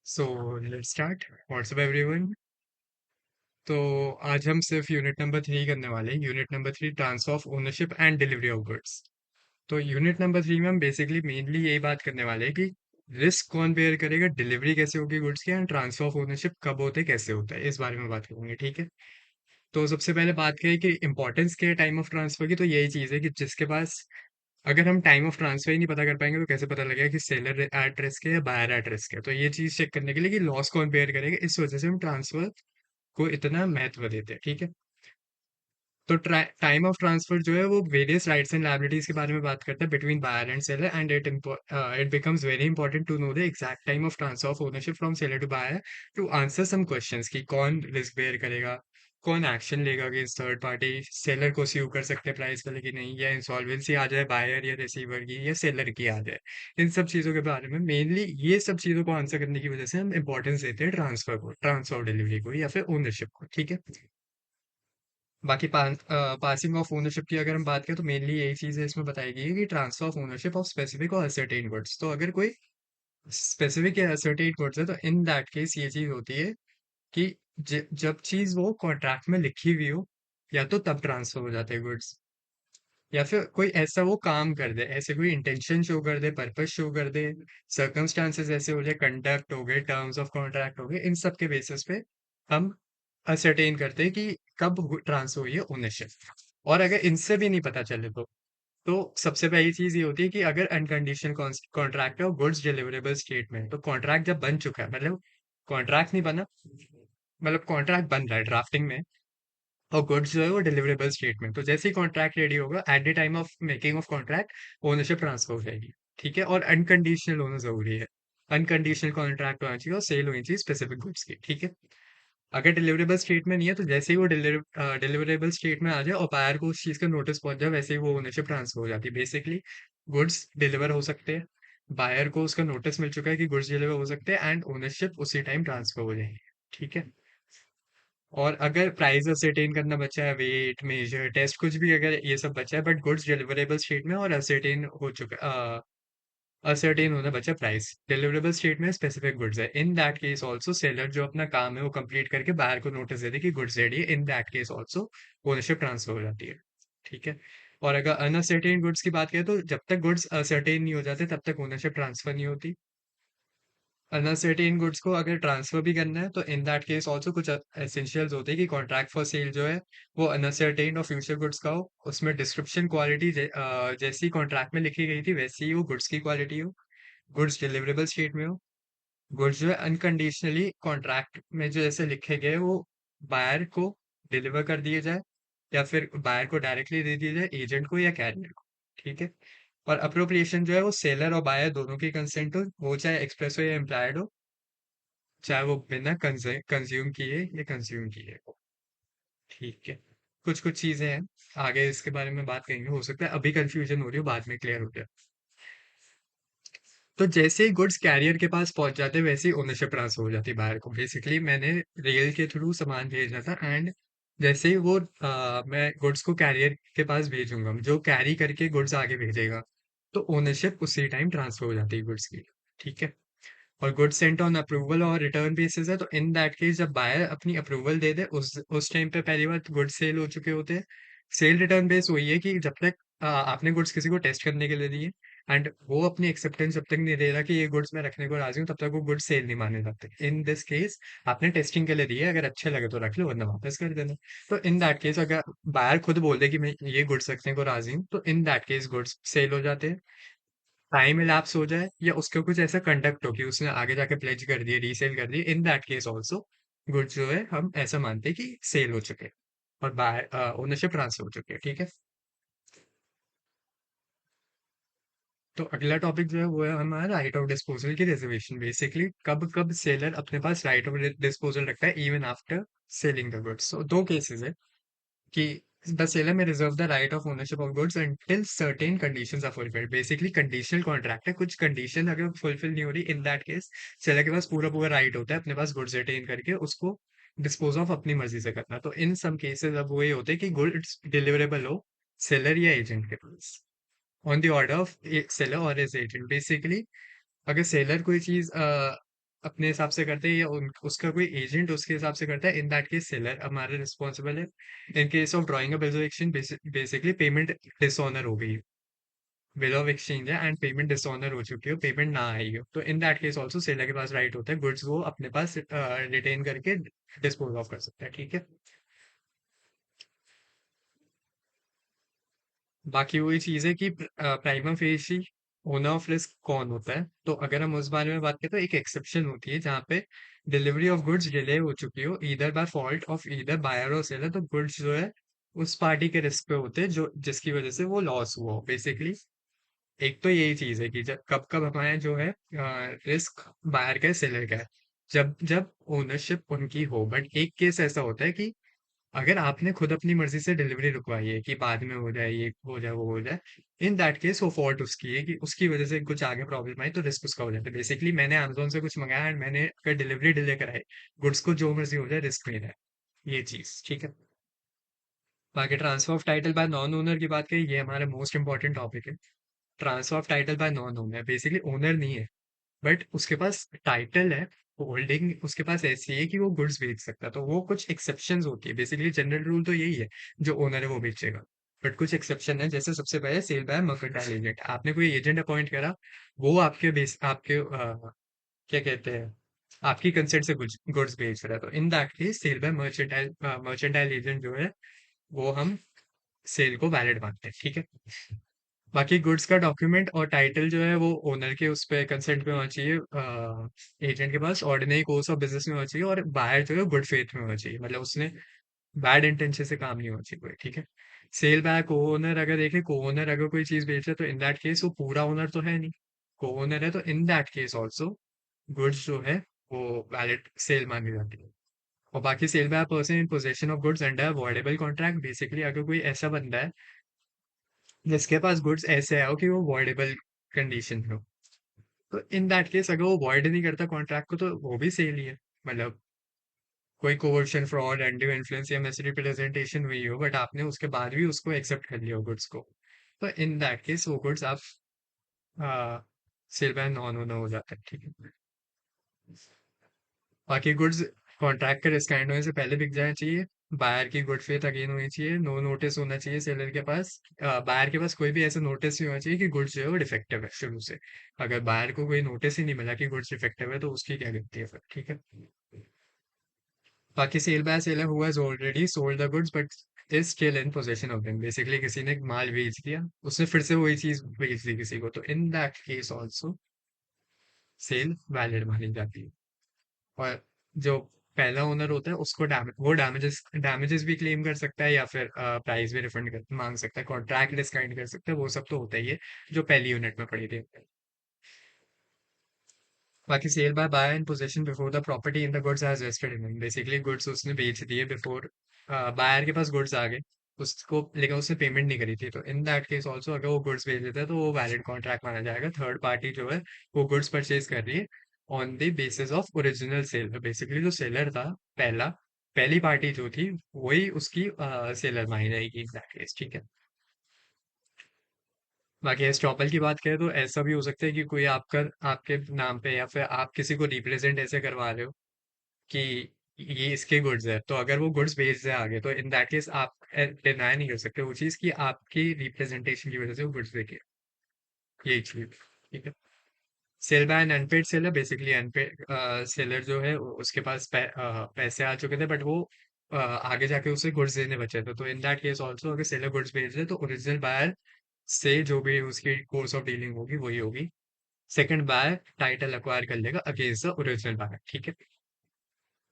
So let's start. WhatsApp everyone. तो आज हम सिर्फ यूनिट नंबर 3 करने वाले हैं। Unit number 3, transfer of ownership and delivery of goods. तो यूनिट नंबर 3 में हम बेसिकली मेनली यही बात करने वाले हैं कि रिस्क कौन बेयर करेगा, डिलीवरी कैसे होगी गुड्स की, एंड ट्रांसफर ऑफ ओनरशिप कब होते हैं, कैसे होता है, इस बारे में बात करेंगे। ठीक है। तो सबसे पहले बात करें कि इंपॉर्टेंस क्या है टाइम ऑफ ट्रांसफर की। तो यही चीज़ है कि जिसके पास, अगर हम टाइम ऑफ ट्रांसफर ही नहीं पता कर पाएंगे तो कैसे पता लगेगा कि सेलर एट रिस्क है या बायर एट रिस्क है। तो ये चीज़ चेक करने के लिए कि लॉस कौन बेयर करेगा, इस वजह से हम ट्रांसफर को इतना महत्व देते हैं। ठीक है। तो टाइम ऑफ ट्रांसफर जो है वो वेरियस राइट्स एंड लायबिलिटीज के बारे में बात करता है between buyer and seller, and it becomes very important to know the exact time of transfer of ownership from seller to buyer to answer some questions कि कौन रिस्क बेयर करेगा, कौन एक्शन लेगा अगेंस्ट थर्ड पार्टी, सेलर को स्यू कर सकते हैं price का लेकिन नहीं, या इंसॉल्वेंसी आ जाए बायर या रिसीवर की या सेलर की आ जाए। इन सब चीज़ों के बारे में मेनली ये सब चीज़ों को आंसर करने की वजह से हम इंपॉर्टेंस देते हैं ट्रांसफर को, ट्रांसफर डिलीवरी को या फिर ओनरशिप को। ठीक है। बाकी पासिंग ऑफ ओनरशिप की अगर हम बात करें तो मेनली यही चीज़ है इसमें बताई गई है कि transfer of ownership of specific और असर्टेन गुड्स। तो अगर कोई स्पेसिफिक या असर्टेन गुड्स है तो इन दैट केस ये चीज़ होती है कि जब चीज़ वो कॉन्ट्रैक्ट में लिखी हुई हो, या तो तब ट्रांसफर हो जाते हैं गुड्स, या फिर कोई ऐसा वो काम कर दे, ऐसे कोई इंटेंशन शो कर दे, पर्पस शो कर दे, सर्कमस्टांसेस ऐसे हो जाए, कंडक्ट हो गए, टर्म्स ऑफ कॉन्ट्रैक्ट हो गए, इन सब के बेसिस पे हम असरटेन करते हैं कि कब ट्रांसफर हुई है ओनरशिप। और अगर इनसे भी नहीं पता चले तो सबसे पहली चीज ये होती है कि अगर अनकंडीशनल कॉन्ट्रैक्ट है और गुड्स डिलीवरेबल स्टेट में है, तो कॉन्ट्रैक्ट जब बन चुका है, मतलब कॉन्ट्रैक्ट नहीं बना, मतलब कॉन्ट्रैक्ट बन रहा है ड्राफ्टिंग में, और गुड्स जो है वो डिलीवरेबल स्टेट में, तो जैसे ही कॉन्ट्रैक्ट रेडी होगा at the time of making of contract ownership transfer हो जाएगी। ठीक है। और अनकंडीशनल होना जरूरी है, अनकंडीशनल कॉन्ट्रैक्ट होना चाहिए और सेल होनी चाहिए स्पेसिफिक गुड्स की। ठीक है। अगर डिलीवरेबल स्टेट में नहीं है तो जैसे ही वो डिलीवरेबल स्टेट में आ जाए और बायर को उस चीज का नोटिस पहुंच जाए, वैसे ही वो ओनरशिप ट्रांसफर हो जाती है। बेसिकली गुड्स डिलीवर हो सकते हैं, बायर को उसका नोटिस मिल चुका है कि गुड्स डिलीवर हो सकते हैं, एंड ओनरशिप उसी टाइम ट्रांसफर हो जाएगी। ठीक है। और अगर प्राइस असरटेन करना बचा है, वेट मेजर टेस्ट कुछ भी अगर ये सब बचा है, बट गुड्स डिलीवरेबल स्टेट में और असरटेन हो चुका, असरटेन होना बचा प्राइस, डिलीवरेबल स्टेट में स्पेसिफिक गुड्स है, इन दैट केस ऑल्सो सेलर जो अपना काम है वो कंप्लीट करके बाहर को नोटिस दे दे कि गुड्स रेडी है, इन that case also ownership transfer हो जाती है। ठीक है। और अगर अनअसरटेन गुड्स की बात करें तो जब तक गुड्स असरटेन नहीं हो जाते तब तक ओनरशिप ट्रांसफर नहीं होती। अनसर्टेन गुड्स को अगर ट्रांसफर भी करना है तो इन दैट केस ऑल्सो कुछ एसेंशियल्स होते हैं कि कॉन्ट्रैक्ट फॉर सेल जो है वो अनसर्टेन और फ्यूचर गुड्स का हो, उसमें डिस्क्रिप्शन क्वालिटी जैसी कॉन्ट्रैक्ट में लिखी गई थी वैसी ही वो गुड्स की क्वालिटी हो, गुड्स डिलीवरेबल स्टेट में हो, गुड्स जो है अनकंडीशनली कॉन्ट्रैक्ट में जो जैसे लिखे गए वो बायर को डिलीवर कर दिए जाए, या फिर बायर को डायरेक्टली दे दिए जाए, एजेंट को या कैरियर को। ठीक है। और अप्रोप्रिएशन जो है वो सेलर और बायर दोनों की कंसेंट हो, वो चाहे एक्सप्रेस हो या इम्प्लाइड हो, चाहे वो बिना कंज्यूम किए या कंज्यूम किए हो। ठीक है। कुछ कुछ चीजें हैं, आगे इसके बारे में बात करेंगे, हो सकता है अभी कंफ्यूजन हो रही हो, बाद में क्लियर हो जाए। तो जैसे ही गुड्स कैरियर के पास पहुंच जाते हैं वैसे ही ओनरशिप ट्रांसफर हो जाती है बाहर को। बेसिकली मैंने रेल के थ्रू सामान भेजना था, एंड जैसे ही वो मैं गुड्स को कैरियर के पास भेजूंगा, जो कैरी करके गुड्स आगे भेजेगा, तो ओनरशिप उसी टाइम ट्रांसफर हो जाती है गुड्स की। ठीक है। और गुड सेंट ऑन अप्रूवल और रिटर्न बेसिस है, तो इन दैट केस जब बायर अपनी अप्रूवल दे दे उस टाइम पे पहली बार गुड सेल हो चुके होते हैं। सेल रिटर्न बेस वही है कि जब तक आपने गुड्स किसी को टेस्ट करने के लिए दिए, एंड वो अपनी एक्सेप्टेंस जब तक नहीं दे रहा कि ये गुड्स मैं रखने को राजी हूँ, तब तक वो गुड्स सेल नहीं माने जाते। इन दिस केस आपने टेस्टिंग के लिए दिए, अगर अच्छे लगे तो रख लो वरना वापस कर देना। तो इन दैट केस अगर बायर खुद बोल दे कि मैं ये गुड्स रखने को राजी हूँ, तो in that case goods sale हो जाते हैं। टाइम इलैप्स हो जाए या उसका कुछ ऐसा कंडक्ट हो कि उसने आगे जाके प्लेज कर दिए, रीसेल कर दिए, इन दैट केस ऑल्सो गुड्स जो है हम ऐसा मानते हैं कि सेल हो चुके हैं और बाय ओनरशिप ट्रांसफर हो चुकी है। ठीक है। तो अगला टॉपिक जो है वो है हमारा राइट ऑफ डिस्पोजल की रिजर्वेशन। बेसिकली कब कब सेलर अपने पास राइट ऑफ डिस्पोजल रखता है even after selling the goods. तो दो केसेस है कि the seller may reserve the right of ownership of goods until certain conditions are fulfilled। Basically conditional contract है, कुछ कंडीशन अगर फुलफिल नहीं हो रही, इन दैट केस सेलर के पास पूरा पूरा राइट होता है अपने पास गुड्स रिटेन करके उसको डिस्पोज ऑफ अपनी मर्जी से करना। तो इन सम केसेस अब वो ये होते हैं कि गुड्स डिलीवरेबल हो सेलर या एजेंट के pass on the order of seller और एज एजेंट। बेसिकली अगर सेलर कोई चीज अपने हिसाब से करते हैं या उसका कोई एजेंट उसके हिसाब से करता है, इन दैट केस सेलर हमारे रिस्पॉन्सिबल है। In case of drawing a bill of exchange, basically payment dishonour हो गई, बिल ऑफ एक्सचेंज है एंड पेमेंट डिसऑनर हो चुकी हो, पेमेंट ना आई हो, तो in that case also seller के पास राइट होता है गुड्स वो अपने पास रिटेन करके डिस्पोज ऑफ कर सकता है, ठीक है। बाकी वही चीज है कि prima facie owner of risk कौन होता है, तो अगर हम उस बारे में बात करें तो एक एक्सेप्शन होती है जहाँ पे डिलीवरी ऑफ गुड्स डिले हो चुकी हो either by fault of either buyer और सेलर, तो गुड्स जो है उस पार्टी के रिस्क पे होते हैं जो जिसकी वजह से वो लॉस हुआ हो बेसिकली। एक तो यही चीज है कि जब कब कब हमारे जो है रिस्क बायर का है सेलर का है, जब जब ओनरशिप उनकी हो। बट एक केस ऐसा होता है कि अगर आपने खुद अपनी मर्जी से डिलीवरी रुकवाई है कि बाद में हो जाए, ये हो जाए, वो हो जाए, इन दैट केस वो फॉल्ट उसकी है कि उसकी वजह से कुछ आगे प्रॉब्लम आई तो रिस्क उसका हो जाता है। बेसिकली मैंने अमेजोन से कुछ मंगाया एंड मैंने अगर डिलीवरी डिले कराई, गुड्स को जो मर्जी हो जाए रिस्क मेरा है, ये चीज ठीक है। बाकी transfer of title by non owner की बात करें, ये हमारा मोस्ट इंपॉर्टेंट टॉपिक है। Transfer of title by non owner, basically owner नहीं है बट उसके पास टाइटल है, होल्डिंग उसके पास ऐसी है कि वो गुड्स बेच सकता है, तो वो कुछ एक्सेप्शंस होती है। बेसिकली जनरल रूल तो यही है, जो ओनर है वो बेचेगा, बट कुछ एक्सेप्शन है। जैसे सबसे पहले सेल बाय मर्केंटाइल एजेंट, आपने कोई एजेंट अपॉइंट करा, वो आपके बेस आपके क्या कहते हैं, आपकी कंसेंट से गुड्स बेच रहा है, तो in that case sale by mercantile agent जो है वो हम सेल को वैलिड मानते हैं, ठीक है। बाकी गुड्स का डॉक्यूमेंट और टाइटल जो है वो ओनर के उस पे कंसेंट पे होना चाहिए, एजेंट के पास ऑर्डिनरी कोर्स ऑफ बिजनेस में होना चाहिए, और बायर जो है गुड फेथ में होना चाहिए, मतलब उसने बैड इंटेंशन से काम नहीं होना चाहिए कोई, ठीक है। सेल बाय को ओनर, अगर देखें को ओनर अगर कोई चीज बेच रहा है तो इन दैट केस वो पूरा ओनर तो है नहीं, को ओनर है, तो in that case also goods जो है वो वैलिड सेल मानी जाती है। और बाकी sale by person in possession of goods under voidable contract, basically अगर कोई ऐसा बंदा है जिसके पास गुड्स ऐसे है कि वो वॉइडेबल कंडीशन में हो, तो इन दैट केस अगर वो वॉइड नहीं करता कॉन्ट्रैक्ट को तो वो भी सेल ही है। मतलब कोई कोवर्शन, फ्रॉड, अनड्यू इन्फ्लुएंस या मिसरिप्रेजेंटेशन हुई हो बट आपने उसके बाद भी उसको एक्सेप्ट कर लिया हो गुड्स को, तो इन दैट केस वो गुड्स आप सेल बाय नॉन ओनर हो जाता है, ठीक है। बाकी गुड्स कॉन्ट्रैक्ट के रिस्क एंड होने से पहले बिक जाना चाहिए, बायर की गुड फेथ अगेन होनी चाहिए, नो नोटिस होना चाहिए सेलर के पास, बायर के पास कोई भी ऐसा नोटिस नहीं होना चाहिए कि गुड्स जो है वो डिफेक्टिव है शुरू से। अगर बायर को कोई नोटिस ही नहीं मिला कि गुड्स डिफेक्टिव है तो उसकी क्या गिनती है फिर, ठीक है। बाकी sale by seller who has already sold the goods but is still in possession of them, basically किसी ने माल बेच दिया, उसने फिर से वही चीज बेच दी किसी को, तो in that case also sale valid मानी जाती है। और जो पहला ओनर होता है उसको डैमेजेस डैमेजेस भी क्लेम कर सकता है या फिर प्राइस भी रिफंड मांग सकता है, कॉन्ट्रैक्ट डिस्काउंट कर सकता है, वो सब तो होता ही है जो पहली यूनिट में पड़ी थी। बाकी sale by buyer in position before the property in the goods has vested in, basically goods उसने बेच दिए बिफोर बायर के पास गुड्स आ गए उसको, लेकिन उसने पेमेंट नहीं करी थी, तो इन दैट केस ऑल्सो अगर वो गुड्स बेच देता है तो वो वैलिड कॉन्ट्रैक्ट माना जाएगा। थर्ड पार्टी जो है वो गुड्स परचेज कर रही है on the basis of original sale, basically जो सेलर था पहला, पहली पार्टी जो थी वही उसकी सेलर मानी जाएगी इन दैट केस, ठीक है। बाकी एस्टॉपल की बात करें तो ऐसा भी हो सकता है कि कोई आपका आपके नाम पे या फिर आप किसी को रिप्रेजेंट ऐसे करवा रहे हो कि ये इसके गुड्स है, तो अगर वो गुड्स बेच दे आगे तो इन दैट केस आप डिनाई नहीं कर सकते वो चीज़ कि आपकी रिप्रेजेंटेशन की वजह से वो गुड्स बेचे, यही चीज, ठीक है। Sale by an unpaid seller, basically unpaid seller जो है उसके पास पैसे आ चुके थे बट वो आगे जाके उसे गुड्स देने बचे थे, तो इन दैट केस ऑल्सो अगर सेलर गुड्स बेच दे तो ओरिजिनल बायर से जो भी उसकी कोर्स ऑफ डीलिंग होगी वही होगी, सेकंड बायर टाइटल एक्वायर कर लेगा अगेंस्ट द ओरिजिनल बायर, ठीक है।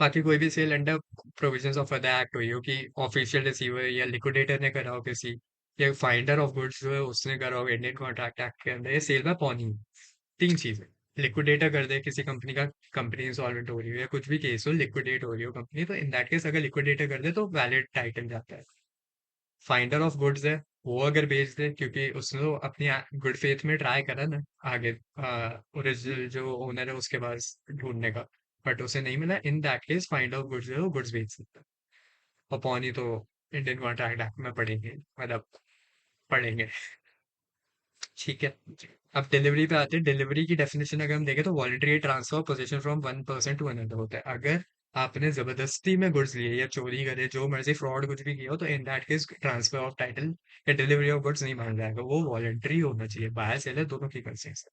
बाकी कोई भी sale under provisions of other act हुई हो कि ऑफिशियल रिसीवर या लिक्विडेटर ने करा हो किसी, या फाइंडर ऑफ गुड्स जो है उसने करा हो इंडियन कॉन्ट्रैक्ट एक्ट के अंदर, ये सेल बाय पॉनी, तीन चीजें। लिक्विडेटर कर दे किसी कंपनी का, कंपनी इंसॉल्वेंट हो रही हो या कुछ भी केस हो लिक्विडेट हो रही हो कंपनी, तो इन दैट केस अगर लिक्विडेटर कर दे तो वैलिड टाइटल जाता है। फाइंडर ऑफ गुड्स है, वो अगर बेच दे क्योंकि उसने तो अपनी गुड फेथ में ट्राई करा ना आगे ओरिजिनल जो ओनर है उसके पास ढूंढने का, बट उसे नहीं मिला, इन that case find of goods जो है वो गुड्स बेच सकता है। अपॉन ही तो इंडियन कॉन्ट्रैक्ट एक्ट में पढ़ेंगे, मतलब पढ़ेंगे, ठीक है। अब डिलीवरी पे आते हैं। डिलीवरी की डेफिनेशन अगर हम देखें तो voluntary transfer position from one person to another होता है। अगर आपने जबरदस्ती में गुड्स लिए या चोरी करे, जो मर्जी फ्रॉड कुछ भी किया हो, तो in that case transfer of title या डिलीवरी ऑफ गुड्स नहीं माना जाएगा, वो वॉलंटरी होना चाहिए। बायर सेलर दोनों की कंसेंट से।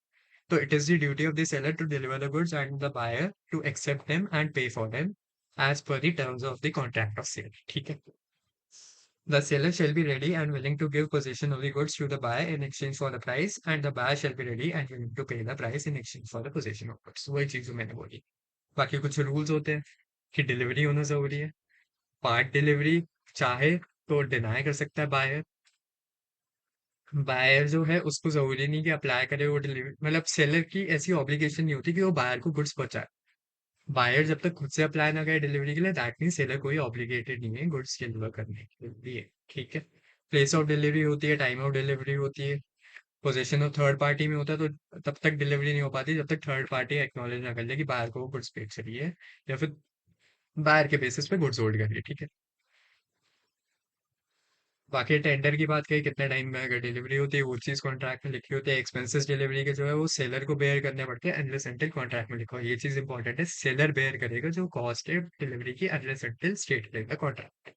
तो it is the duty of the seller to deliver the goods and the buyer to accept them and pay for them as per the terms of the contract of sale. ठीक है। The seller shall be ready and willing to give possession of the goods to the buyer in exchange for the price, and the buyer shall be ready and willing to pay the price in exchange for the possession of goods। वही चीज जो मैंने बोली। बाकी कुछ rules होते हैं कि डिलीवरी होना जरूरी है। पार्ट डिलीवरी चाहे तो डिनाई कर सकता है बायर। बायर जो है उसको जरूरी नहीं कि अप्लाई करे वो डिलीवरी, मतलब सेलर की ऐसी ऑब्लिगेशन नहीं होती कि वो बायर को गुड्स पहुंचाए। बायर जब तक खुद से अप्लाई ना करे डिलीवरी के लिए, दैट मीन सेलर कोई ऑब्लिगेटेड नहीं है गुड्स डिलीवर करने के लिए। ठीक है। प्लेस ऑफ डिलीवरी होती है, टाइम ऑफ डिलीवरी होती है। पोजीशन ऑफ थर्ड पार्टी में होता है, तो तब तक डिलीवरी नहीं हो पाती जब तक थर्ड पार्टी एक्नॉलेज ना कर ले कि बायर को वो गुड्स पेड चाहिए, या फिर बायर के बेसिस पे गुड्स होल्ड करिए। ठीक है। बाकी टेंडर की बात कही, कितने टाइम में अगर डिलीवरी होती है वो चीज कॉन्ट्रैक्ट में लिखी होती है। एक्सपेंसेस डिलीवरी के जो है वो सेलर को बेयर करने पड़ते हैं अनलेस अनटिल कॉन्ट्रैक्ट में लिखा हो। ये चीज इंपॉर्टेंट है, सेलर बेयर करेगा जो कॉस्ट है डिलीवरी की अनलेस अनटिल स्टेट रहेगा कॉन्ट्रैक्ट।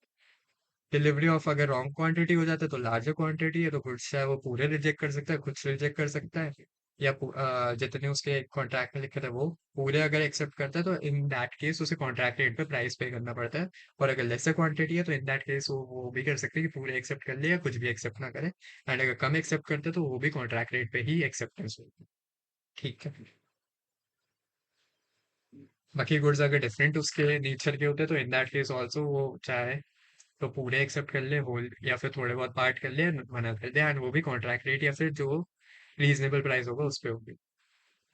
डिलीवरी ऑफ अगर रॉन्ग क्वांटिटी हो जाता है तो लार्जर क्वांटिटी है तो गुड्स चाहे वो पूरे रिजेक्ट कर सकता है, कुछ रिजेक्ट कर सकता है, या जितने उसके कॉन्ट्रैक्ट में लिखे थे वो पूरे अगर एक्सेप्ट करता है तो इन दैट केस उसे कॉन्ट्रैक्ट रेट पे प्राइस पे करना पड़ता है। और अगर लेसर क्वांटिटी है तो इन दैट केस वो भी कर सकते हैं कि पूरे एक्सेप्ट कर ले या कुछ भी एक्सेप्ट ना करे। एंड अगर कम एक्सेप्ट करते हैं तो वो भी कॉन्ट्रैक्ट रेट पे ही एक्सेप्टेंस होगी। ठीक है। बाकी गुड्स अगर डिफरेंट उसके नेचर के होते हैं तो इन दैट केस ऑल्सो वो चाहे तो पूरे एक्सेप्ट कर ले होल, या फिर थोड़े बहुत पार्ट कर ले, मना कर दे, एंड वो भी कॉन्ट्रैक्ट रेट या फिर जो रीजनेबल प्राइस होगा उस पे होगी।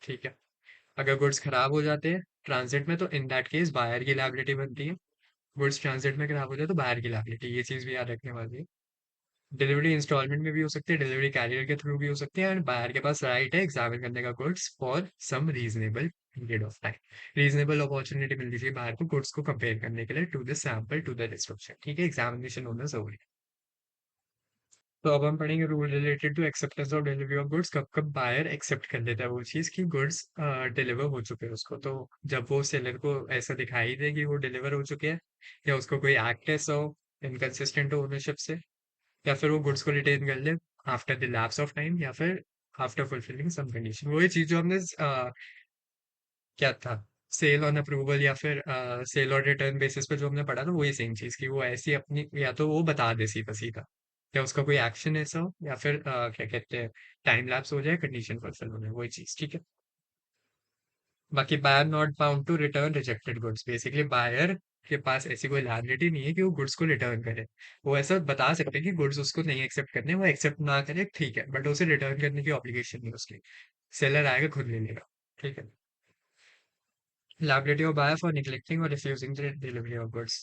ठीक है। अगर गुड्स खराब हो जाते हैं ट्रांजिट में तो इन दैट केस बायर की लायबिलिटी बनती है। गुड्स ट्रांजिट में खराब हो जाए तो बायर की लायबिलिटी, ये चीज भी याद रखने वाली है। डिलीवरी इंस्टॉलमेंट में भी हो सकती है, डिलीवरी कैरियर के थ्रू भी हो सकती है, एंड बायर के पास राइट है एग्जामिन करने का goods for some reasonable period of time. Reasonable opportunity मिलनी चाहिए बायर को गुड्स को कंपेयर करने के लिए to the sample to the description. ठीक है, एग्जामिनेशन होना जरूरी है। तो अब हम पढ़ेंगे rule related to acceptance of delivery of goods. कब कब बायर एक्सेप्ट कर लेता है वो चीज़ कि गुड्स डिलीवर हो चुके हैं उसको। तो जब वो सेलर को ऐसा दिखाई दे कि वो डिलीवर हो चुके हैं, या उसको कोई एक्ट ऐसा हो इनकंसिस्टेंट ओनरशिप से, या फिर वो गुड्स को रिटेन कर ले after the lapse of time, या फिर आफ्टर फुलफिलिंग सम कंडीशन। वही चीज़ जो हमने क्या था, सेल ऑन अप्रूवल या फिर सेल और रिटर्न बेसिस पे जो हमने पढ़ा था, वही सेम चीज की वो ऐसी अपनी, या तो वो बता दे सीधा सीधा, या उसका कोई एक्शन ऐसा हो, या फिर क्या कहते हैं टाइम लैप्स हो जाए, कंडीशन फुलफिल हो जाए, वही चीज। ठीक है। बाकी buyer not bound to return rejected goods. Basically buyer के पास ऐसी कोई लायबिलिटी नहीं है कि वो गुड्स को रिटर्न करे। वो ऐसा बता सकते हैं कि गुड्स उसको नहीं एक्सेप्ट करने, वो एक्सेप्ट ना करे ठीक है, बट उसे रिटर्न करने की ऑब्लिगेशन नहीं उसकी। सेलर आएगा खुद ले लेगा। ठीक है। Liability of buyer for neglecting or refusing the delivery of goods.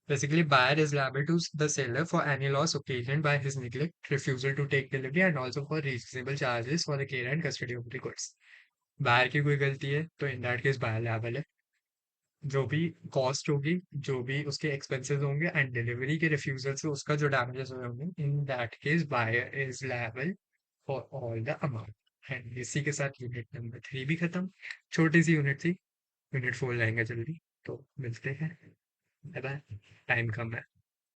Basically, buyer is liable to the seller for any loss occasioned by his neglect, refusal to take delivery, and also for reasonable charges for the care and custody of the goods. Buyer की कोई गलती है तो in that case buyer liable है। जो भी cost होगी, जो भी उसके एक्सपेंसेस होंगे एंड डिलीवरी के रिफ्यूजल से उसका जो डैमेजेस हुए होंगे, in that case buyer is liable for all the amount. And इसी के साथ यूनिट नंबर 3 भी खत्म। छोटी सी यूनिट थी। यूनिट 4 लाएंगे जल्दी। तो मिलते हैं। Bye bye. टाइम कम है।